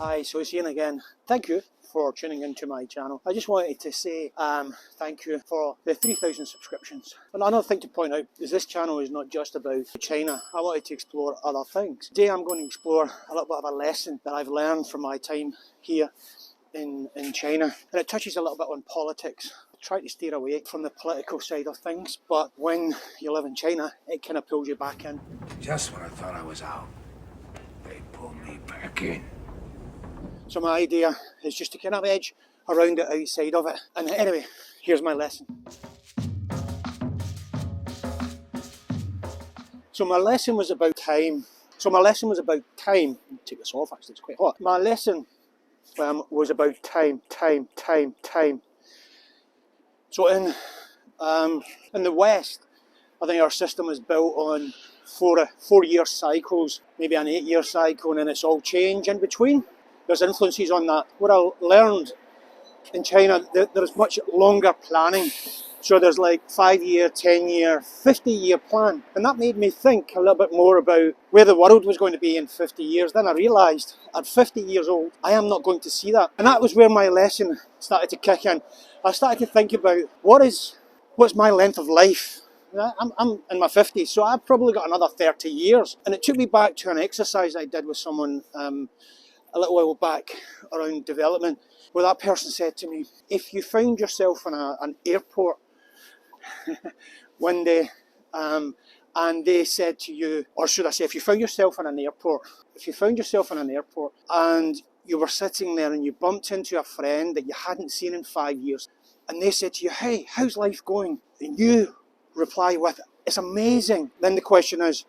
Hi, so it's Ian again. Thank you for tuning into my channel. I just wanted to say thank you for the 3,000 subscriptions. And another thing to point out is this channel is not just about China. I wanted to explore other things. Today I'm going to explore a little bit of a lesson that I've learned from my time here in China. And it touches a little bit on politics. I try to steer away from the political side of things, but when you live in China, it kind of pulls you back in. Just when I thought I was out, they pulled me back in. So my idea is just to kind of edge around the outside of it. And anyway, here's my lesson. So my lesson was about time. Take this off, actually, it's quite hot. My lesson was about time. So in the West, I think our system is built on four-year cycles, maybe an 8-year cycle, and then it's all change in between. There's influences on that. What I learned in China, there's much longer planning. So there's like 5-year, 10-year, 50-year plan. And that made me think a little bit more about where the world was going to be in 50 years. Then I realised at 50 years old, I am not going to see that. And that was where my lesson started to kick in. I started to think about what's my length of life. I'm in my 50s, so I've probably got another 30 years. And it took me back to an exercise I did with someone a little while back around development, where that person said to me, if you found yourself in an airport one day and they said to you, or should I say, if you found yourself in an airport and you were sitting there and you bumped into a friend that you hadn't seen in 5 years and they said to you, hey, how's life going? And you reply with, it's amazing. Then the question is,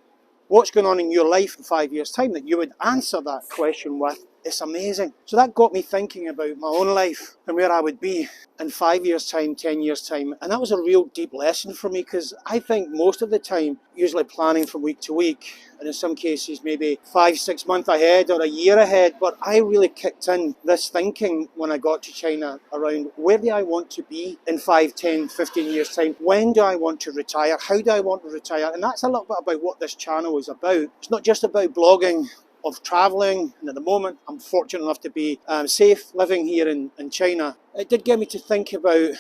what's going on in your life in 5 years' time? That you would answer that question with, it's amazing. So that got me thinking about my own life and where I would be in 5 years' time, 10 years' time. And that was a real deep lesson for me, because I think most of the time, usually planning from week to week, and in some cases maybe 5-6 months ahead or a year ahead. But I really kicked in this thinking when I got to China around where do I want to be in 5, 10, 15 years' time? When do I want to retire? How do I want to retire? And that's a little bit about what this channel is about. It's not just about blogging of travelling, and at the moment I'm fortunate enough to be safe living here in China. It did get me to think about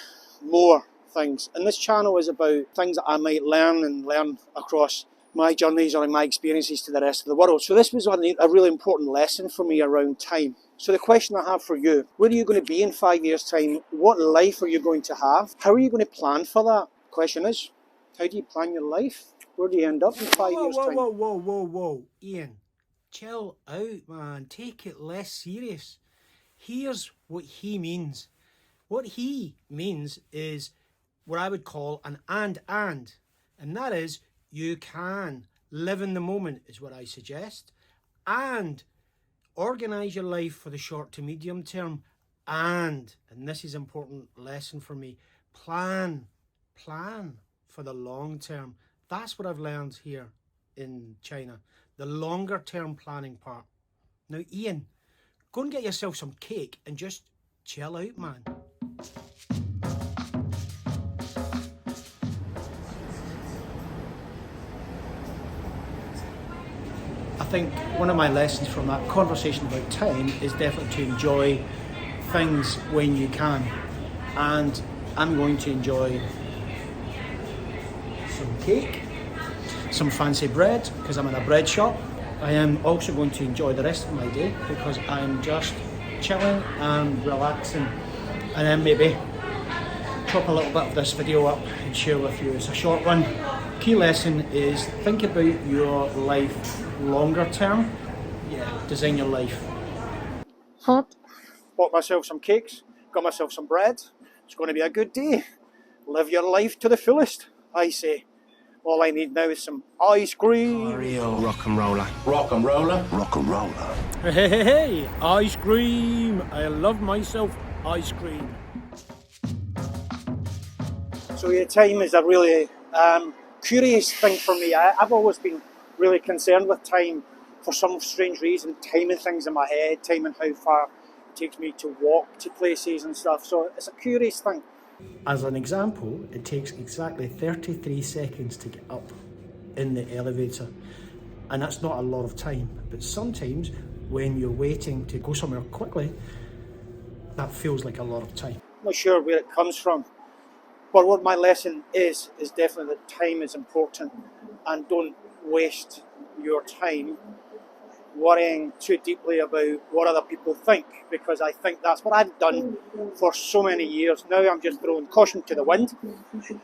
more things, and this channel is about things that I might learn across my journeys or in my experiences to the rest of the world. So this was a really important lesson for me around time. So the question I have for you, where are you going to be in 5 years' time? What life are you going to have? How are you going to plan for that? The question is, how do you plan your life? Where do you end up in 5 years' time? Whoa, Ian. Chill out, man. Take it less serious. Here's what he means. What he means is what I would call an and. And that is, you can live in the moment, is what I suggest, and organise your life for the short to medium term, and this is an important lesson for me, plan for the long term. That's what I've learned here in China. The longer term planning part. Now, Ian, go and get yourself some cake and just chill out, man. I think one of my lessons from that conversation about time is definitely to enjoy things when you can. And I'm going to enjoy some cake, some fancy bread, because I'm in a bread shop. I am also going to enjoy the rest of my day because I'm just chilling and relaxing, and then maybe chop a little bit of this video up and share with you. It's a short one. Key lesson is think about your life longer term. Design your life. Bought myself some cakes, got myself some bread. It's going to be a good day. Live your life to the fullest, I say. All I need now is some ice cream. Rock and roller. Rock and roller. Rock and roller. Hey, ice cream. I love myself ice cream. So yeah, time is a really curious thing for me. I've always been really concerned with time for some strange reason, timing things in my head, timing how far it takes me to walk to places and stuff. So it's a curious thing. As an example, it takes exactly 33 seconds to get up in the elevator. And that's not a lot of time. But sometimes when you're waiting to go somewhere quickly, that feels like a lot of time. I'm not sure where it comes from, but what my lesson is definitely that time is important, and don't waste your time worrying too deeply about what other people think, because I think that's what I've done for so many years. Now I'm just throwing caution to the wind,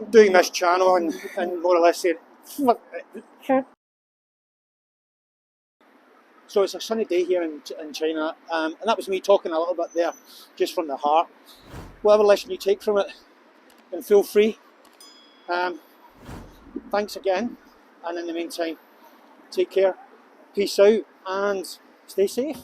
doing this channel and more or less saying, so it's a sunny day here in China, and that was me talking a little bit there, just from the heart. Whatever lesson you take from it, then feel free. Thanks again, and in the meantime, take care, peace out, and stay safe.